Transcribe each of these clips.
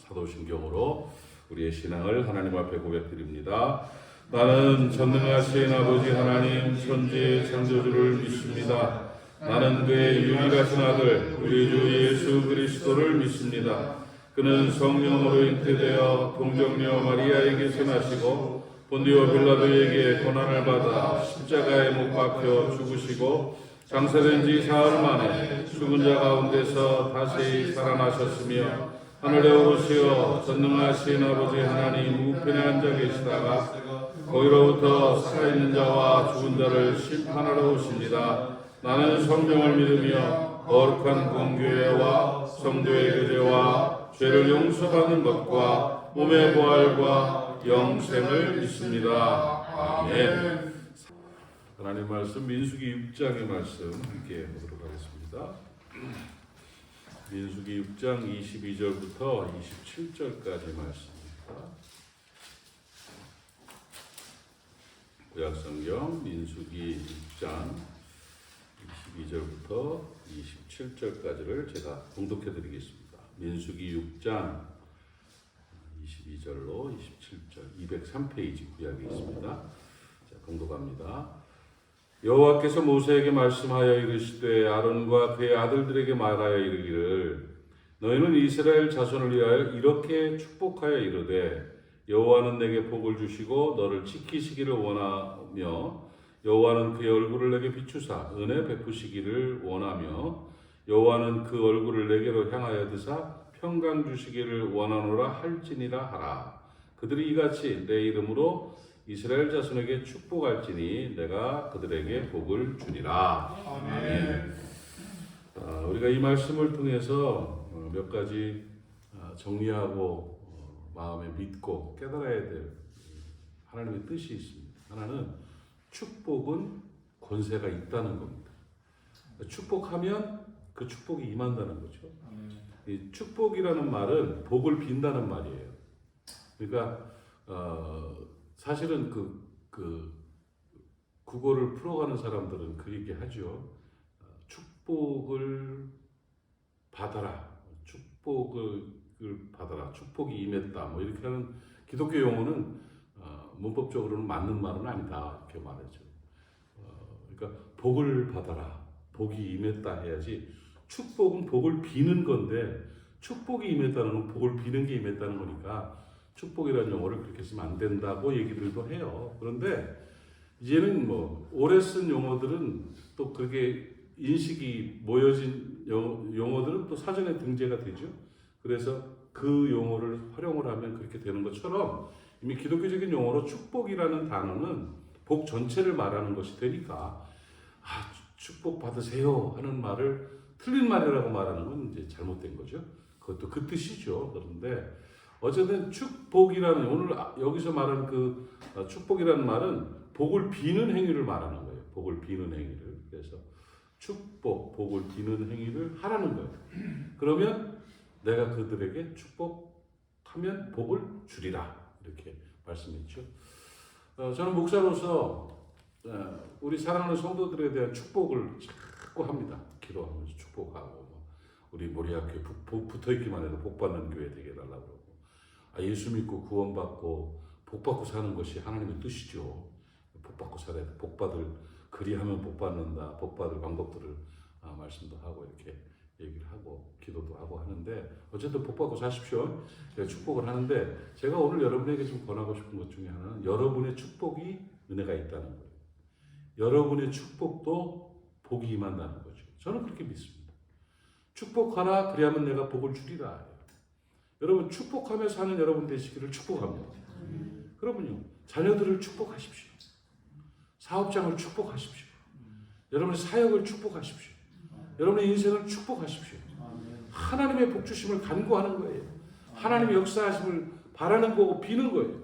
사도신경으로 우리의 신앙을 하나님 앞에 고백드립니다. 나는 전능하신 아버지 하나님 천지의 창조주를 믿습니다. 나는 그의 유일하신 아들 우리 주 예수 그리스도를 믿습니다. 그는 성령으로 잉태되어 동정녀 마리아에게서 나시고 본디오 빌라도에게 고난을 받아 십자가에 못 박혀 죽으시고 장사된 지 사흘 만에 죽은 자 가운데서 다시 살아나셨으며 하늘에 오르시어 전능하신 아버지 하나님 우편에 앉아 계시다가 거기로부터 살아있는 자와 죽은 자를 심판하러 오십니다. 나는 성령을 믿으며 거룩한 공교회와 성도의 교제와 죄를 용서받는 것과 몸의 부활과 영생을 믿습니다. 아멘. 하나님 말씀 민수기 6장의 말씀 함께 보도록 하겠습니다. 민수기 6장 22절부터 27절까지 말씀입니다. 구약성경 민수기 6장 22절부터 27절까지를 제가 봉독해 드리겠습니다. 민수기 6장 22절로 27절 203페이지 구약에 있습니다. 자, 봉독합니다. 여호와께서 모세에게 말씀하여 이르시되 아론과 그의 아들들에게 말하여 이르기를 너희는 이스라엘 자손을 위하여 이렇게 축복하여 이르되 여호와는 내게 복을 주시고 너를 지키시기를 원하며 여호와는 그의 얼굴을 내게 비추사 은혜 베푸시기를 원하며 여호와는 그 얼굴을 내게로 향하여 드사 평강 주시기를 원하노라 할지니라 하라. 그들이 이같이 내 이름으로 이스라엘 자손에게 축복할지니 내가 그들에게 복을 주리라. 아멘. 우리가 이 말씀을 통해서 몇 가지 정리하고 마음에 믿고 깨달아야 될 하나님의 뜻이 있습니다. 하나는 축복은 권세가 있다는 겁니다. 축복하면 그 축복이 임한다는 거죠. 이 축복이라는 말은 복을 빈다는 말이에요. 그러니까 사실은 국어를 풀어가는 사람들은 그 얘기 하죠. 축복을 받아라. 축복을 받아라. 축복이 임했다. 뭐 이렇게 하는 기독교 용어는 문법적으로는 맞는 말은 아니다. 이렇게 말하죠. 그러니까 복을 받아라. 복이 임했다 해야지. 축복은 복을 비는 건데 축복이 임했다는 건 복을 비는 게 임했다는 거니까 축복이라는 용어를 그렇게 쓰면 안 된다고 얘기들도 해요. 그런데 이제는 뭐 오래 쓴 용어들은 또 그게 인식이 모여진 용어들은 또 사전에 등재가 되죠. 그래서 그 용어를 활용을 하면 그렇게 되는 것처럼 이미 기독교적인 용어로 축복이라는 단어는 복 전체를 말하는 것이 되니까 축복 받으세요 하는 말을 틀린 말이라고 말하는 건 이제 잘못된 거죠. 그것도 그 뜻이죠. 그런데 어쨌든 축복이라는 오늘 여기서 말한 그 축복이라는 말은 복을 비는 행위를 말하는 거예요. 복을 비는 행위를. 그래서 축복, 복을 비는 행위를 하라는 거예요. 그러면 내가 그들에게 축복하면 복을 주리라. 이렇게 말씀했죠. 저는 목사로서 우리 사랑하는 성도들에 대한 축복을 자꾸 합니다. 기도하면서 축복하고 우리 모리아교회 붙어있기만 해도 복받는 교회 되게 해달라고 그러고 예수 믿고 구원받고 복받고 사는 것이 하나님의 뜻이죠. 복받고 살아야 돼. 복받을 그리하면 복받는다. 복받을 방법들을 말씀도 하고 이렇게 얘기를 하고 기도도 하고 하는데 어쨌든 복받고 사십시오. 제가 축복을 하는데 제가 오늘 여러분에게 좀 권하고 싶은 것 중에 하나는 여러분의 축복이 은혜가 있다는 거예요. 여러분의 축복도 복이 임한다는 거죠. 저는 그렇게 믿습니다. 축복하라 그리하면 내가 복을 주리라. 여러분 축복하며 사는 여러분 되시기를 축복합니다. 그러면요 자녀들을 축복하십시오. 사업장을 축복하십시오. 여러분의 사역을 축복하십시오. 여러분의 인생을 축복하십시오. 하나님의 복주심을 간구하는 거예요. 하나님의 역사하심을 바라는 거고 비는 거예요.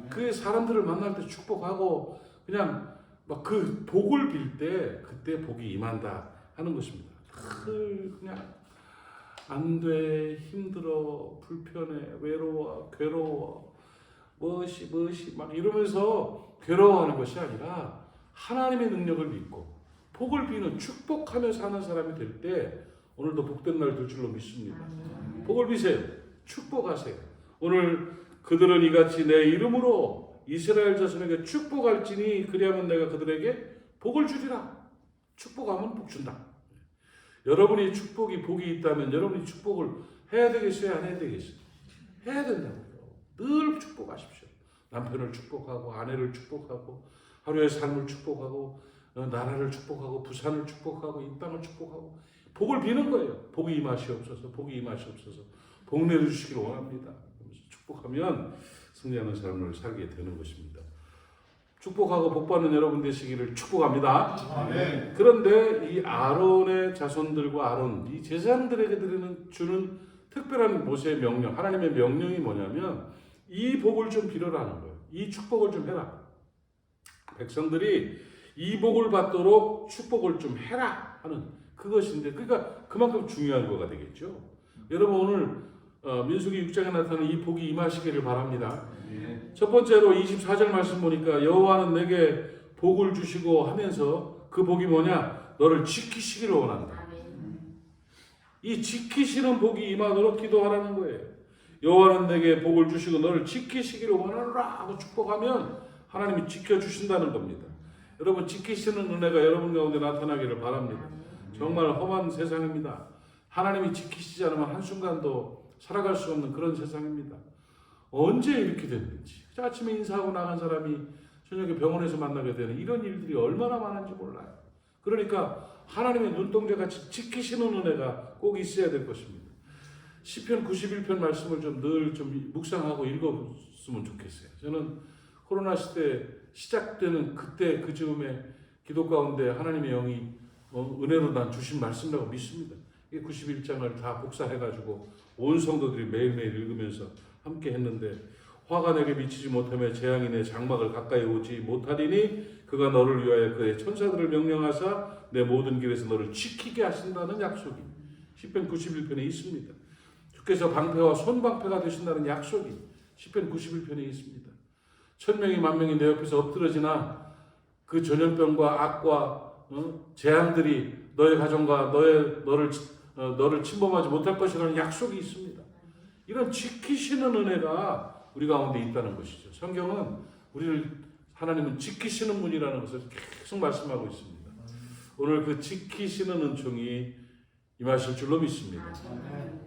그 사람들을 만날 때 축복하고 그냥 막 그 복을 빌 때 그때 복이 임한다 하는 것입니다. 그냥 안 돼, 힘들어, 불편해, 외로워, 괴로워, 무엇이 막 이러면서 괴로워하는 것이 아니라 하나님의 능력을 믿고 복을 비는 축복하며 사는 사람이 될 때 오늘도 복된 날 될 줄로 믿습니다. 복을 비세요. 축복하세요. 오늘 그들은 이같이 내 이름으로 이스라엘 자손에게 축복할지니 그리하면 내가 그들에게 복을 주리라. 축복하면 복 준다. 여러분이 복이 있다면 여러분이 축복을 해야 되겠어요? 안 해야 되겠어요? 해야 된다고요. 늘 축복하십시오. 남편을 축복하고 아내를 축복하고 하루의 삶을 축복하고 나라를 축복하고 부산을 축복하고 이 땅을 축복하고 복을 비는 거예요. 복이 임하시옵소서. 복이 임하시옵소서. 복 내려주시기를 원합니다. 축복하면 승리하는 삶을 살게 되는 것입니다. 축복하고 복받는 여러분 되시기를 축복합니다. 아멘. 그런데 이 아론의 자손들과 아론, 이 제사장들에게 주는 특별한 모세의 명령, 하나님의 명령이 뭐냐면 이 복을 좀 빌어라는 거예요. 이 축복을 좀 해라. 백성들이 이 복을 받도록 축복을 좀 해라 하는 그것인데, 그러니까 그만큼 중요한 거가 되겠죠. 여러분 오늘 민수기 6장에 나타나는 이 복이 임하시기를 바랍니다. 첫 번째로 24절 말씀 보니까 여호와는 내게 복을 주시고 하면서 그 복이 뭐냐? 너를 지키시기를 원한다. 이 지키시는 복이 임하도록 기도하라는 거예요. 여호와는 내게 복을 주시고 너를 지키시기를 원하노라 하고 축복하면 하나님이 지켜주신다는 겁니다. 여러분 지키시는 은혜가 여러분 가운데 나타나기를 바랍니다. 정말 험한 세상입니다. 하나님이 지키시지 않으면 한순간도 살아갈 수 없는 그런 세상입니다. 언제 이렇게 됐는지, 아침에 인사하고 나간 사람이 저녁에 병원에서 만나게 되는 이런 일들이 얼마나 많은지 몰라요. 그러니까 하나님의 눈동자같이 지키시는 은혜가 꼭 있어야 될 것입니다. 시편 91편 말씀을 늘 묵상하고 읽었으면 좋겠어요. 저는 코로나 시대 시작되는 그때 그 즈음에 기도 가운데 하나님의 영이 은혜로 난 주신 말씀이라고 믿습니다. 91장을 다 복사해가지고 온 성도들이 매일매일 읽으면서 함께 했는데, 화가 내게 미치지 못하며 재앙이 내 장막을 가까이 오지 못하리니 그가 너를 위하여 그의 천사들을 명령하사 내 모든 길에서 너를 지키게 하신다는 약속이 시편 91편에 있습니다. 주께서 방패와 손방패가 되신다는 약속이 시편 91편에 있습니다. 1000명이 10,000명이 내 옆에서 엎드러지나 그 전염병과 악과 재앙들이 너의 가정과 너를 침범하지 못할 것이라는 약속이 있습니다. 이런 지키시는 은혜가 우리 가운데 있다는 것이죠. 성경은 하나님은 지키시는 분이라는 것을 계속 말씀하고 있습니다. 오늘 그 지키시는 은총이 임하실 줄로 믿습니다.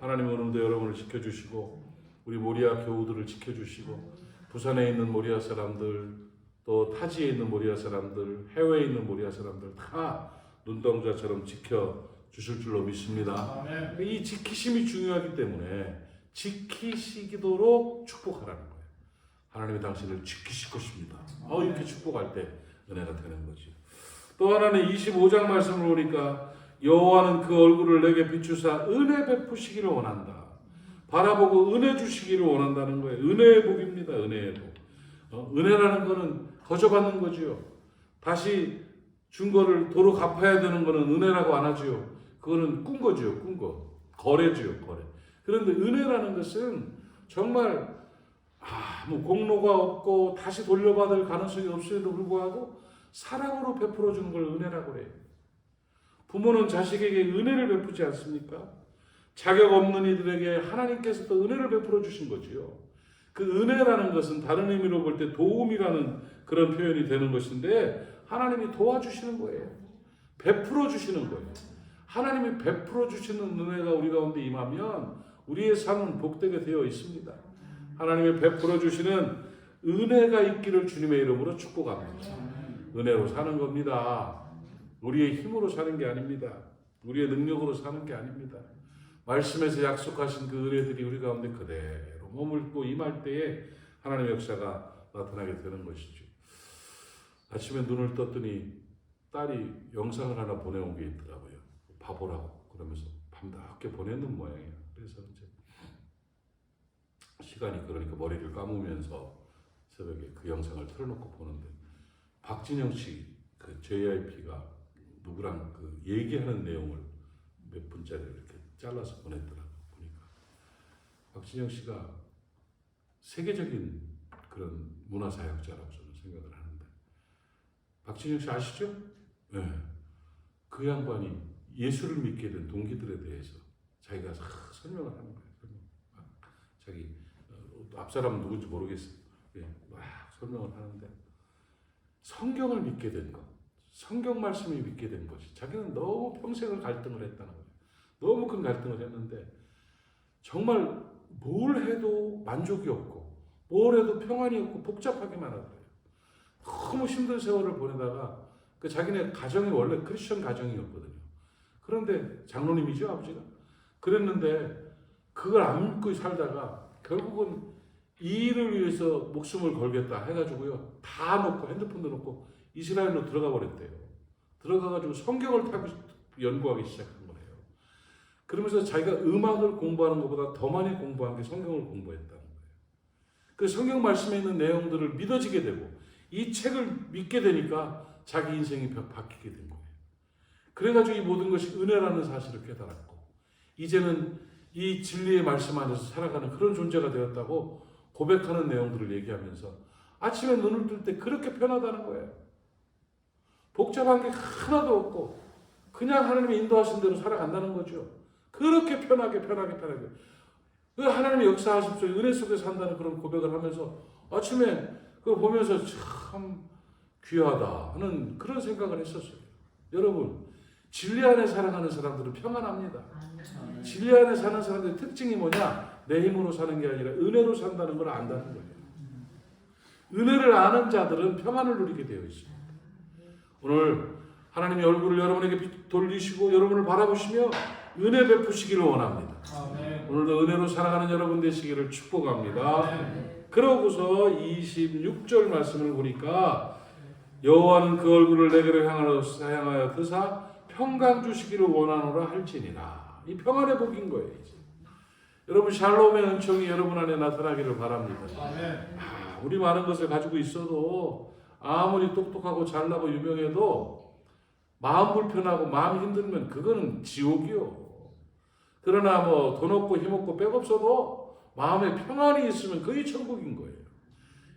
하나님은 오늘도 여러분을 지켜주시고 우리 모리아 교우들을 지켜주시고 부산에 있는 모리아 사람들, 또 타지에 있는 모리아 사람들, 해외에 있는 모리아 사람들 다 눈동자처럼 지켜주실 줄로 믿습니다. 이 지키심이 중요하기 때문에 지키시도록 축복하라는 거예요. 하나님이 당신을 지키실 것입니다. 이렇게 축복할 때 은혜가 되는 거죠. 또 하나는 25장 말씀을 보니까 여호와는 그 얼굴을 내게 비추사 은혜 베푸시기를 원한다. 바라보고 은혜 주시기를 원한다는 거예요. 은혜의 복입니다. 은혜의 복. 은혜라는 거는 거저받는 거지요. 다시 준 거를 도로 갚아야 되는 거는 은혜라고 안 하지요. 그거는 꾼 거지요. 꾼 거. 거래지요. 거래. 그런데 은혜라는 것은 정말 공로가 없고 다시 돌려받을 가능성이 없음에도 불구하고 사랑으로 베풀어 주는 걸 은혜라고 해요. 부모는 자식에게 은혜를 베푸지 않습니까? 자격 없는 이들에게 하나님께서 또 은혜를 베풀어 주신 거지요. 그 은혜라는 것은 다른 의미로 볼 때 도움이라는 그런 표현이 되는 것인데, 하나님이 도와주시는 거예요. 베풀어 주시는 거예요. 하나님이 베풀어 주시는 은혜가 우리 가운데 임하면 우리의 삶은 복되게 되어 있습니다. 하나님이 베풀어 주시는 은혜가 있기를 주님의 이름으로 축복합니다. 은혜로 사는 겁니다. 우리의 힘으로 사는 게 아닙니다. 우리의 능력으로 사는 게 아닙니다. 말씀에서 약속하신 그 은혜들이 우리 가운데 그대로 머물고 임할 때에 하나님의 역사가 나타나게 되는 것이죠. 아침에 눈을 떴더니 딸이 영상을 하나 보내온 게 있더라고요. 봐보라고 그러면서 밤늦게 보내는 모양이에요. 그래서 이제 시간이 그러니까 머리를 감으면서 새벽에 그 영상을 틀어놓고 보는데, 박진영 씨 그 JYP가 누구랑 그 얘기하는 내용을 몇 분짜리 이렇게 잘라서 보냈더라고요. 보니까 박진영 씨가 세계적인 그런 문화사역자라고 저는 생각을 하는데, 박진영 씨 아시죠? 네. 그 양반이 예수를 믿게 된 동기들에 대해서 자기가 설명을 하는 거예요. 자기 앞사람은 누군지 모르겠어요. 예, 막 설명을 하는데 성경을 믿게 된 것, 성경 말씀이 믿게 된 것이 자기는 너무 평생을 갈등을 했다는 거예요. 너무 큰 갈등을 했는데 정말 뭘 해도 만족이 없고 뭘 해도 평안이 없고 복잡하게만 하더래요. 너무 힘든 세월을 보내다가 그 자기네 가정이 원래 크리스천 가정이었거든요. 그런데 장로님이죠, 아버지가. 그랬는데 그걸 안 믿고 살다가 결국은 이 일을 위해서 목숨을 걸겠다 해가지고요. 다 놓고 핸드폰도 놓고 이스라엘로 들어가 버렸대요. 들어가가지고 성경을 연구하기 시작한 거예요. 그러면서 자기가 음악을 공부하는 것보다 더 많이 공부한 게 성경을 공부했다는 거예요. 그 성경 말씀에 있는 내용들을 믿어지게 되고 이 책을 믿게 되니까 자기 인생이 바뀌게 된 거예요. 그래가지고 이 모든 것이 은혜라는 사실을 깨달았고 이제는 이 진리의 말씀 안에서 살아가는 그런 존재가 되었다고 고백하는 내용들을 얘기하면서 아침에 눈을 뜰 때 그렇게 편하다는 거예요. 복잡한 게 하나도 없고 그냥 하나님이 인도하신 대로 살아간다는 거죠. 그렇게 편하게 그 하나님의 역사하십시오. 은혜 속에 산다는 그런 고백을 하면서 아침에 그걸 보면서 참 귀하다 하는 그런 생각을 했었어요. 여러분, 진리 안에 살아가는 사람들은 평안합니다. 진리 안에 사는 사람들의 특징이 뭐냐? 내 힘으로 사는 게 아니라 은혜로 산다는 걸 안다는 거예요. 은혜를 아는 자들은 평안을 누리게 되어 있습니다. 오늘 하나님의 얼굴을 여러분에게 돌리시고 여러분을 바라보시며 은혜 베푸시기를 원합니다. 오늘도 은혜로 살아가는 여러분 되시기를 축복합니다. 그러고서 26절 말씀을 보니까 여호와는 그 얼굴을 내게로 향하여 드사 평강 주시기를 원하노라 할지니라. 이 평안의 복인 거예요. 이제. 여러분 샬롬의 은총이 여러분 안에 나타나기를 바랍니다. 우리 많은 것을 가지고 있어도 아무리 똑똑하고 잘나고 유명해도 마음 불편하고 마음 힘들면 그거는 지옥이요. 그러나 뭐 돈 없고 힘 없고 백 없어도 마음에 평안이 있으면 그게 천국인 거예요.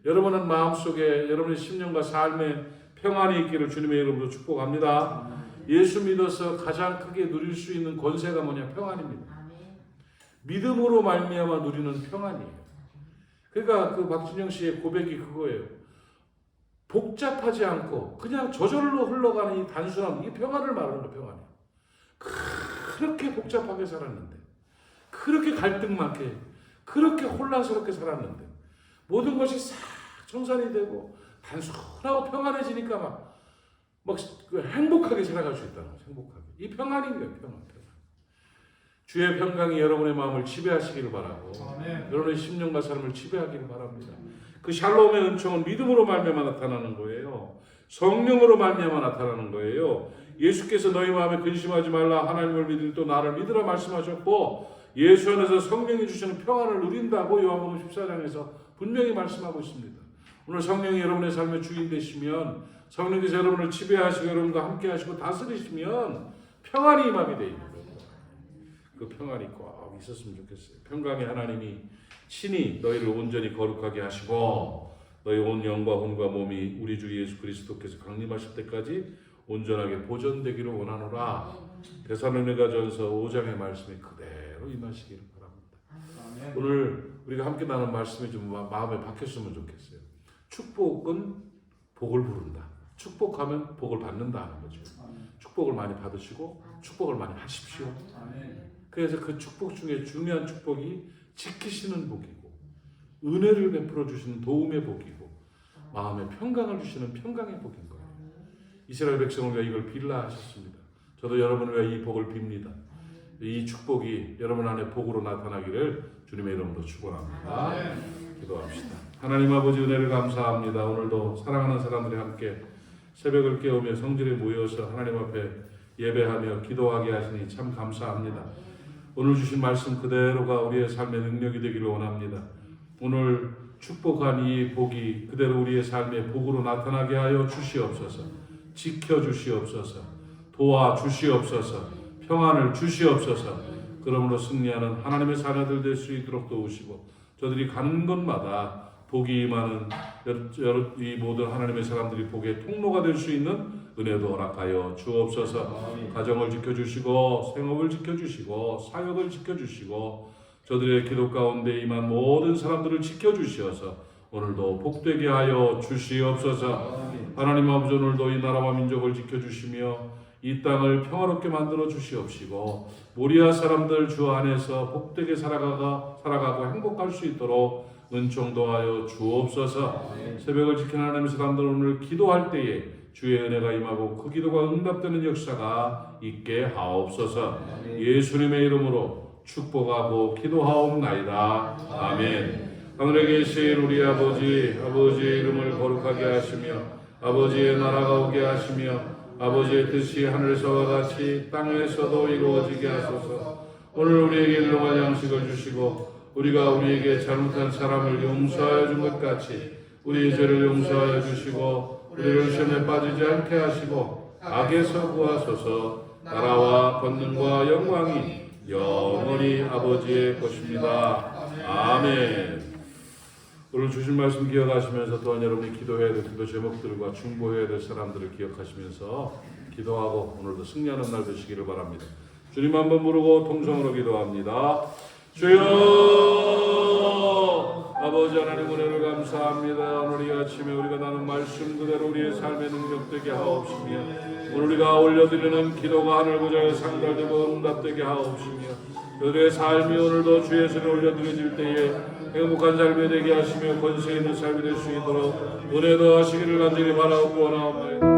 여러분은 마음속에 여러분의 심령과 삶에 평안이 있기를 주님의 이름으로 축복합니다. 예수 믿어서 가장 크게 누릴 수 있는 권세가 뭐냐? 평안입니다. 믿음으로 말미암아 누리는 평안이에요. 그러니까 그 박진영 씨의 고백이 그거예요. 복잡하지 않고 그냥 저절로 흘러가는 이 단순함, 이 평안을 말하는 거예요. 평안이에요. 그렇게 복잡하게 살았는데, 그렇게 갈등 많게, 그렇게 혼란스럽게 살았는데 모든 것이 싹 청산이 되고 단순하고 평안해지니까 막 행복하게 살아갈 수 있다는 거죠. 행복하게. 이 평안인 거예요. 평안. 주의 평강이 여러분의 마음을 지배하시기를 바라고 여러분의 심령과 삶을 지배하기를 바랍니다. 그 샬롬의 은총은 믿음으로 말미암아 나타나는 거예요. 성령으로 말미암아 나타나는 거예요. 예수께서 너희 마음에 근심하지 말라 하나님을 믿으니 또 나를 믿으라 말씀하셨고 예수 안에서 성령이 주시는 평안을 누린다고 요한복음 14장에서 분명히 말씀하고 있습니다. 오늘 성령이 여러분의 삶의 주인 되시면 성령께서 여러분을 지배하시고 여러분과 함께 하시고 다스리시면 평안이 임하게 되어 있는 거예요. 그 평안이 꼭 있었으면 좋겠어요. 평강의 하나님이 친히 너희를 온전히 거룩하게 하시고 너희 온 영과 혼과 몸이 우리 주 예수 그리스도께서 강림하실 때까지 온전하게 보존되기를 원하노라. 데살로니가전서 5장의 말씀이 그대로 임하시기를 바랍니다. 오늘 우리가 함께 나눈 말씀이 좀 마음에 박혔으면 좋겠어요. 축복은 복을 부른다. 축복하면 복을 받는다 하는 거죠. 축복을 많이 받으시고 축복을 많이 하십시오. 그래서 그 축복 중에 중요한 축복이 지키시는 복이고 은혜를 베풀어 주시는 도움의 복이고 마음에 평강을 주시는 평강의 복인 거예요. 이스라엘 백성을 위해 이걸 빌라 하셨습니다. 저도 여러분을 위해 이 복을 빕니다. 이 축복이 여러분 안에 복으로 나타나기를 주님의 이름으로 축원합니다. 기도합시다. 하나님 아버지 은혜를 감사합니다. 오늘도 사랑하는 사람들이 함께 새벽을 깨우며 성전에 모여서 하나님 앞에 예배하며 기도하게 하시니 참 감사합니다. 오늘 주신 말씀 그대로가 우리의 삶의 능력이 되기를 원합니다. 오늘 축복한 이 복이 그대로 우리의 삶의 복으로 나타나게 하여 주시옵소서. 지켜주시옵소서. 도와주시옵소서. 평안을 주시옵소서. 그러므로 승리하는 하나님의 자녀들 될 수 있도록 도우시고 저들이 가는 곳마다 복이 임하는 이 모든 하나님의 사람들이 복의 통로가 될 수 있는 은혜도 허락하여 주옵소서. 가정을 지켜주시고 생업을 지켜주시고 사역을 지켜주시고 저들의 기도 가운데 임한 모든 사람들을 지켜주시어서 오늘도 복되게 하여 주시옵소서. 하나님 아버지, 오늘도 이 나라와 민족을 지켜주시며 이 땅을 평화롭게 만들어 주시옵시고 모리아 사람들 주 안에서 복되게 살아가고 행복할 수 있도록 은총 도하여 주옵소서. 새벽을 지키는 하나님의 사람들, 오늘 기도할 때에 주의 은혜가 임하고 그 기도가 응답되는 역사가 있게 하옵소서. 예수님의 이름으로 축복하고 기도하옵나이다. 아멘. 하늘에 계신 우리 아버지의 이름을 거룩하게 하시며 아버지의 나라가 오게 하시며 아버지의 뜻이 하늘에서와 같이 땅에서도 이루어지게 하소서. 오늘 우리에게 일용할 양식을 주시고 우리가 우리에게 잘못한 사람을 용서하여 준 것 같이 우리의 죄를 용서하여 주시고 우리를 시험에 빠지지 않게 하시고 악에서 구하소서. 나라와 권능과 영광이 영원히 아버지의 것입니다. 아멘. 오늘 주신 말씀 기억하시면서 또한 여러분이 기도해야 될 기도 제목들과 중보해야 될 사람들을 기억하시면서 기도하고 오늘도 승리하는 날 되시기를 바랍니다. 주님 한번 부르고 통성으로 기도합니다. 주여, 아버지 하나님 은혜를 감사합니다. 오늘 이 아침에 우리가 나눈 말씀 그대로 우리의 삶의 능력되게 하옵시며 오늘 우리가 올려드리는 기도가 하늘 구좌에 상달되고 응답되게 하옵시며 그들의 삶이 오늘도 주의 손에 올려드려질 때에 행복한 삶이 되게 하시며 권세 있는 삶이 될 수 있도록 은혜 더하시기를 간절히 바라옵고 원하옵나이다.